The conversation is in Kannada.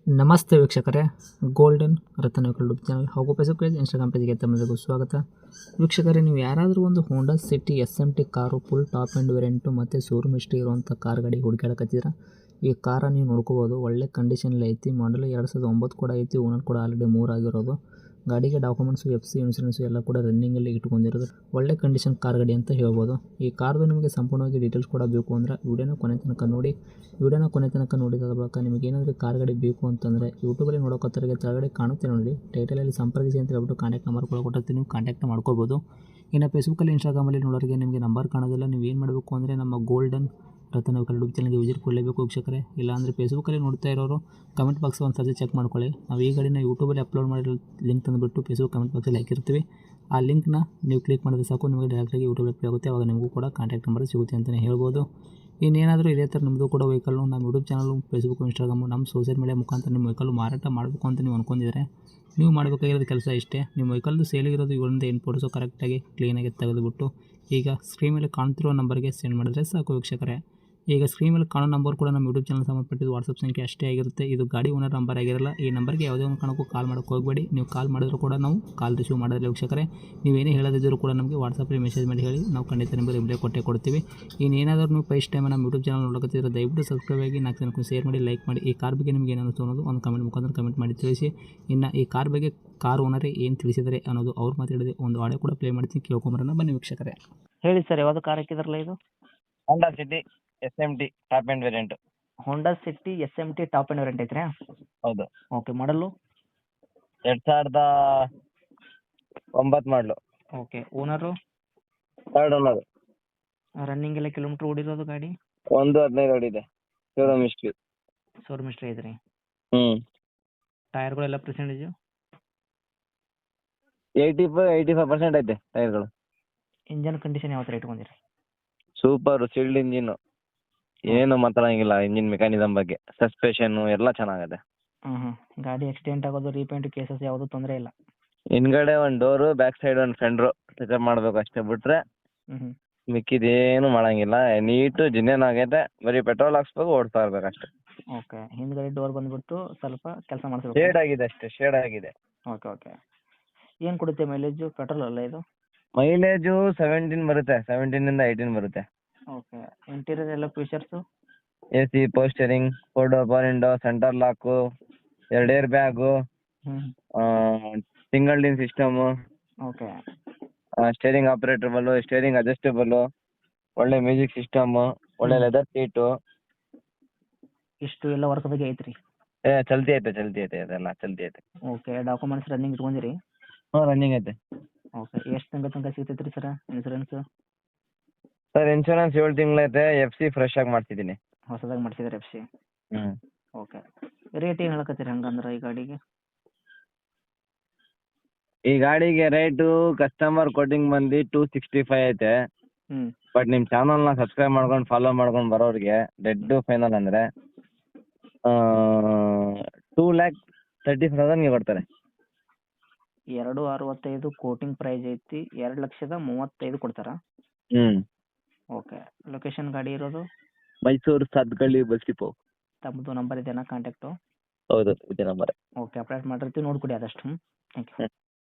ನಮಸ್ತೆ ವೀಕ್ಷಕರೇ, ಗೋಲ್ಡನ್ ರತನ್ ಯೂಟ್ಯೂಬ್ ಚಾನಲ್ ಹಾಗೂ ಫೇಸ್ಬುಕ್ ಪೇಜ್, ಇನ್ಸ್ಟಾಗ್ರಾಮ್ ಪೇಜ್ಗೆ ತಮ್ಮೆಲ್ಲರಿಗೂ ಸ್ವಾಗತ. ವೀಕ್ಷಕರೇ, ನೀವು ಯಾರಾದರೂ ಒಂದು Honda City SMT car full top end variant ಮತ್ತು ಶೋರೂಮ್ ಹಿಸ್ಟ್ರಿ ಇರುವಂಥ ಕಾರ್ ಗಾಡಿ ಹುಡುಕಾಡಕತ್ತೀರ. ಈ ಕಾರ ನೀವು ನೋಡ್ಕೋಬೋದು, ಒಳ್ಳೆ ಕಂಡೀಷನಲ್ಲಿ ಐತಿ. ಮಾಡಲು 2009 ಕೂಡ ಐತಿ. ಓನರ್ ಕೂಡ ಆಲ್ರೆಡಿ 3 ಆಗಿರೋದು. ಗಾಡಿಗೆ ಡಾಕ್ಯುಮೆಂಟ್ಸು, FC ಇನ್ಶೂರೆನ್ಸು ಎಲ್ಲ ಕೂಡ ರನ್ನಿಂಗಲ್ಲಿ ಇಟ್ಕೊಂಡಿರೋದು. ಒಳ್ಳೆ ಕಂಡೀಷನ್ ಕಾರ್ ಗಾಡಿ ಅಂತ ಹೇಳ್ಬೋದು. ಈ ಕಾರ್ದು ನಿಮಗೆ ಸಂಪೂರ್ಣವಾಗಿ ಡೀಟೇಲ್ಸ್ ಕೂಡ ಬೇಕು ಅಂದರೆ ವಿಡಿಯೋನ ಕೊನೆ ತನಕ ನೋಡಿ. ವಿಡಿಯೋನ ಕೊನೆ ತನಕ ನೋಡಿದ ಬಳಿಕ ನಿಮಗೆ ಏನಾದರೂ ಕಾರ್ ಗಾಡಿ ಬೇಕು ಅಂತಂದರೆ ಯೂಟ್ಯೂಬಲ್ಲಿ ನೋಡೋಕತ್ತರಿಗೆ ಕೆಳಗಡೆ ಕಾಣುತ್ತೆ ನೋಡಿ, ಟೈಟಲಲ್ಲಿ ಸಂಪರ್ಕಿಸಿ ಅಂತ ಹೇಳ್ಬಿಟ್ಟು ಕಾಂಟ್ಯಾಕ್ಟ್ ನಂಬರ್ ಕೂಡ ಕೊಟ್ಟಿರ್ತೀನಿ, ನೀವು ಕಾಂಟ್ಯಾಕ್ಟ್ ಮಾಡ್ಕೋಬೋದು. ಇನ್ನು ಫೇಸ್ಬುಕ್ಕಲ್ಲಿ, ಇನ್ಸ್ಟಾಗ್ರಾಮಲ್ಲಿ ನೋಡೋರಿಗೆ ನಿಮಗೆ ನಂಬರ್ ಕಾಣೋದಿಲ್ಲ. ನೀವು ಏನು ಮಾಡಬೇಕು ಅಂದರೆ ನಮ್ಮ ಗೋಲ್ಡನ್ ರತನ್ ಯೂಟ್ಯೂಬ್ ಚಾನಲ್ಗೆ ವಿಸಿಟ್ ಕೊಡಲೇಬೇಕು ವೀಕ್ಷಕರೇ. ಇಲ್ಲಾಂದರೆ ಫೇಸ್ಬುಕ್ಕಲ್ಲಿ ನೋಡ್ತಾ ಇರೋರು ಕಮೆಂಟ್ ಬಾಕ್ಸ್ ಒಂದು ಸರ್ತಿ ಚೆಕ್ ಮಾಡ್ಕೊಳ್ಳಿ. ನಾವು ಈ ಗಾಡಿನ ಯೂಟ್ಯೂಬಲ್ಲಿ ಅಪ್ಲೋಡ್ ಮಾಡಿರೋ ಲಿಂಕ್ ತಂದುಬಿಟ್ಟು ಫೇಸ್ಬುಕ್ ಕಮೆಂಟ್ ಬಾಕ್ಸಲ್ಲಿ ಹಾಕಿರ್ತೀವಿ. ಆ ಲಿಂಕ್ನ ನೀವು ಕ್ಲಿಕ್ ಮಾಡಿದ್ರೆ ಸಾಕು, ನಿಮಗೆ ಡೈರೆಕ್ಟಾಗಿ ಯೂಟ್ಯೂಬಲ್ಲಿ ಅಪ್ಲೋಡ್ ಆಗುತ್ತೆ. ಆವಾಗ ನಿಮಗೂ ಕೂಡ ಕಾಂಟ್ಯಾಕ್ಟ್ ನಂಬರ್ ಸಿಗುತ್ತೆ ಅಂತಲೇ ಹೇಳ್ಬೋದು. ಇನ್ನೇನಾದರೂ ಇದೇ ಥರ ನಿಮ್ಮದು ಕೂಡ ವೆಹಿಕಲ್ಲು ನಮ್ಮ ಯೂಟ್ಯೂಬ್ ಚಾನಲು, ಫೇಸ್ಬುಕ್, ಇನ್ಸ್ಟಾಗ್ರಾಮು, ನಮ್ಮ ಸೋಷಿಯಲ್ ಮೀಡಿಯಾ ಮುಖಾಂತರ ನಿಮ್ಮ ವೆಹಿಕಲ್ಲು ಮಾರಾಟ ಮಾಡಬೇಕು ಅಂತ ನೀವು ಅಂದ್ಕೊಂಡಿದ್ರೆ ನೀವು ಮಾಡಬೇಕಾಗಿರೋದು ಕೆಲಸ ಇಷ್ಟೇ. ನಿಮ್ಮ ವೆಹಿಕಲ್ದು ಸೇಲಿಗಿರೋದು 7-8 ಫೋಟೋಸು ಕರೆಕ್ಟಾಗಿ ಕ್ಲೀನಾಗಿ ತೆಗೆದುಬಿಟ್ಟು ಈಗ ಸ್ಕ್ರೀನ್ ಮೇಲೆ ಕಾಣ್ತಿರೋ ನಂಬರ್ಗೆ ಸೆಂಡ್ ಮಾಡಿದ್ರೆ ಸಾಕು ವೀಕ್ಷಕರೇ. ಈಗ ಸ್ಕ್ರೀನ್ ಮೇಲೆ ಕಾಣೋ ನಂಬರ್ ಕೂಡ ನಮ್ಮ ಯೂಟ್ಯೂಬ್ ಚಾನಲ್ ಸಂಬಂಧಪಟ್ಟಿದ್ದು ವಾಟ್ಸಪ್ ಸಂಖ್ಯೆ ಅಷ್ಟೇ ಆಗಿರುತ್ತೆ. ಇದು ಗಾಡಿ ಓನರ್ ನಂಬರ್ ಆಗಿರಲ್ಲ. ಈ ನಂಬರ್ಗೆ ಯಾವುದೇ ಒಂದು ಕಾರಣಕ್ಕೂ ಕಾಲ್ ಮಾಡೋಕ್ಕೆ ಹೋಗಬೇಡಿ. ನೀವು ಕಾಲ್ ಮಾಡಿದ್ರು ಕೂಡ ನಾವು ಕಾಲ್ ರಿಸೀವ್ ಮಾಡೋದಿಲ್ಲ ವೀಕ್ಷಕರೇ. ನೀವೇನೇ ಹೇಳೋದಿದ್ದರೂ ಕೂಡ ನಮಗೆ ವಾಟ್ಸಪ್ಪಲ್ಲಿ ಮೆಸೇಜ್ ಮಾಡಿ ಹೇಳಿ, ನಾವು ಖಂಡಿತ ನಿಮಗೆ ರಿಪ್ಲೈ ಕೊಡ್ತೀವಿ. ಇನ್ನೇನಾದರೂ ನೀವು ಫಸ್ಟ್ ಟೈಮ್ ನಮ್ಮ ಯೂಟ್ಯೂಬ್ ಚಾನಲ್ ನೋಡೋಕತ್ತಿದ್ರೆ ದಯವಿಟ್ಟು ಸಬ್ಸ್ಕ್ರೈಬ್ ಆಗಿ, 4 ಜನಕ್ಕೂ ಶೇರ್ ಮಾಡಿ, ಲೈಕ್ ಮಾಡಿ. ಈ ಕಾರ್ ಬಗ್ಗೆ ನಿಮಗೆ ಏನಾದರೂ ಅನ್ನೋದು ಒಂದು ಕಮೆಂಟ್ ಮುಖಾಂತರ ಕಮೆಂಟ್ ಮಾಡಿ ತಿಳಿಸಿ. ಇನ್ನು ಈ ಕಾರ್ ಬಗ್ಗೆ ಕಾರ್ ಓನರೇ ಏನು ತಿಳಿಸಿದರೆ ಅನ್ನೋದು ಅವ್ರು ಮಾತಾಡಿದೆ ಒಂದು ಆಡಿಯೋ ಕೂಡ ಪ್ಲೇ ಮಾಡ್ತೀನಿ, ಕೇಳ್ಕೊಂಬರೋಣ ಬನ್ನಿ ವೀಕ್ಷಕರೇ. ಹೇಳಿ ಸರ್, ಯಾವುದು ಕಾರ್ ಹಾಕಿದ್ರಲ್ಲ ಇದು? Honda City SMT top end variant. Honda City SMT top end variant ಐತ್ರಿ? ಹೌದು. ಓಕೆ, ಮಾಡಲು 2009 ಮಾಡಲು. Okay, owner? Third owner. Running ಎಲ್ಲ ಕಿಲೋಮೀಟ್ರ್ ಓಡಿರೋದು ಗಾಡಿ? 115 ಓಡಿದೆ. Showroom history. ಶೋರೂಮ್ ಹಿಸ್ಟ್ರಿ ಐತ್ರಿ? ಹ್ಞೂ. ಟೈರ್ಗಳೆಲ್ಲ ಪರ್ಸೆಂಟೇಜು? 85% ಐತೆ ಟೈರ್ಗಳು. ಇಂಜನ್ ಕಂಡೀಷನ್ ಯಾವ ಥರ ಇಟ್ಕೊಂಡಿರಿ? ಸೂಪರ್ ಸೀಲ್ಡ್ ಇಂಜಿನ್ನು, ಏನು ಮಾತಾಡೋಂಗಿಲ್ಲ. ಇಂಜಿನ್ ಮೆಕ್ಯಾನಿಸಮ್ ಬಗ್ಗೆ, ಸಸ್ಪೆಷನ್ನು ಎಲ್ಲ ಚೆನ್ನಾಗಿದೆ. ಗಾಡಿ ಆಕ್ಸಿಡೆಂಟ್ ಆಗೋದು, ರೀಪೇಂಟ್ ಕೇಸಸ್ ಯಾವುದೂ ತೊಂದರೆ ಇಲ್ಲ? ಹಿಂದ್ಗಡೆ ಒಂದು ಡೋರು, ಬ್ಯಾಕ್ ಸೈಡ್ ಒಂದು ಫೆಂಡ್ರು ಟಚಪ್ ಮಾಡಬೇಕು ಅಷ್ಟೇ, ಬಿಟ್ಟರೆ ಮಿಕ್ಕಿದೇನು ಮಾಡೋಂಗಿಲ್ಲ. ನೀಟು ಜಿನ್ನೇನ್ ಆಗೈತೆ. ಬರೀ ಪೆಟ್ರೋಲ್ ಹಾಕ್ಸ್ಬೇಕು, ಓಡ್ತಾ ಇರ್ಬೇಕು ಅಷ್ಟೇ. ಓಕೆ, ಹಿಂದ್ಗಡೆ ಡೋರ್ ಬಂದುಬಿಟ್ಟು ಸ್ವಲ್ಪ ಕೆಲಸ ಮಾಡಿಸ್ಬೇಕು. ಶೇಡ್ ಆಗಿದೆ ಅಷ್ಟೇ, ಶೇಡ್ ಆಗಿದೆ. Okay okay. ಏನು ಕೊಡುತ್ತೆ ಮೈಲೇಜು? ಪೆಟ್ರೋಲ್ ಅಲ್ಲ ಇದು? ಮೈಲೇಜು 17 ಬರುತ್ತೆ, 17 ಇಂದ 18 ಬರುತ್ತೆ. ಓಕೆ, ಇಂಟೀರಿಯರ್ ಎಲ್ಲ ಫೀಚರ್ಸು? AC, ಪೋಸ್ಟರಿಂಗ್, 4 door power window, centre lock, 2 air bag, single DIN system, okay, steering operatable, steering adjustable, ಒಳ್ಳೆ ಮ್ಯೂಸಿಕ್ ಸಿಸ್ಟಮು, ಒಳ್ಳೆ ಲೆದರ್ ಸೀಟು. ಇಷ್ಟು ಎಲ್ಲ ವರ್ಕ್ ಬಗ್ಗೆ ಐತ್ರಿ? ಚಲ್ತಿ ಐತೆ ಅದೆಲ್ಲ ಚಲ್ತಿ ಐತೆ. ಓಕೆ, ಡಾಕ್ಯುಮೆಂಟ್ಸ್ ರನ್ನಿಂಗ್ ಇಟ್ಕೊಂಡಿರಿ? ಹ್ಞೂ, ರನ್ನಿಂಗ್ ಐತೆ. ಓಕೆ, ಎಷ್ಟು ತಿಂಗಳ ತನಕ ಸಿಗ್ತೈತೆ ರೀ ಸರ್ ಇನ್ಸೂರೆನ್ಸು? ಸರ್, ಇನ್ಶೂರೆನ್ಸ್ 7 ತಿಂಗಳೈತೆ. FC ಫ್ರೆಶ್ ಆಗಿ ಮಾಡ್ತಿದ್ದೀನಿ. ಹೊಸದಾಗಿ ಮಾಡಿಸಿದ್ರೆ FC? ಹ್ಞೂ. ಓಕೆ, ರೇಟ್ ಏನು ಹೇಳಕತ್ತೀರಿ ಹಂಗಂದ್ರೆ ಈ ಗಾಡಿಗೆ? ಈ ಗಾಡಿಗೆ ರೇಟು ಕಸ್ಟಮರ್ ಕೋಟಿಂಗ್ ಬಂದು 265 ಐತೆ. ಬಟ್ ನಿಮ್ಮ ಚಾನಲ್ನ ಸಬ್ಸ್ಕ್ರೈಬ್ ಮಾಡ್ಕೊಂಡು ಫಾಲೋ ಮಾಡ್ಕೊಂಡು ಬರೋರಿಗೆ ಡೆಡ್ ಫೈನಲ್ ಅಂದರೆ 2,35,000 ಕೊಡ್ತಾರೆ. 265 ಕೋಟಿಂಗ್ ಪ್ರೈಸ್ ಐತಿ, 2,35,000 ಕೊಡ್ತಾರಾ? ಹ್ಞೂ. ಓಕೆ, ಲೊಕೇಶನ್ ಗಾಡಿ ಇರೋದು? Mysuru Sadgalli bus depot. ತಮ್ಮದು ನಂಬರ್ ಇದೆಯಾ ಕಾಂಟ್ಯಾಕ್ಟು? ಹೌದು, ಇದೇ ನಂಬರ್. ಓಕೆ, ಅಪ್ಡೇಟ್ ಮಾಡಿರ್ತೀವಿ, ನೋಡ್ಕೊಡಿ ಆದಷ್ಟು. Thank you.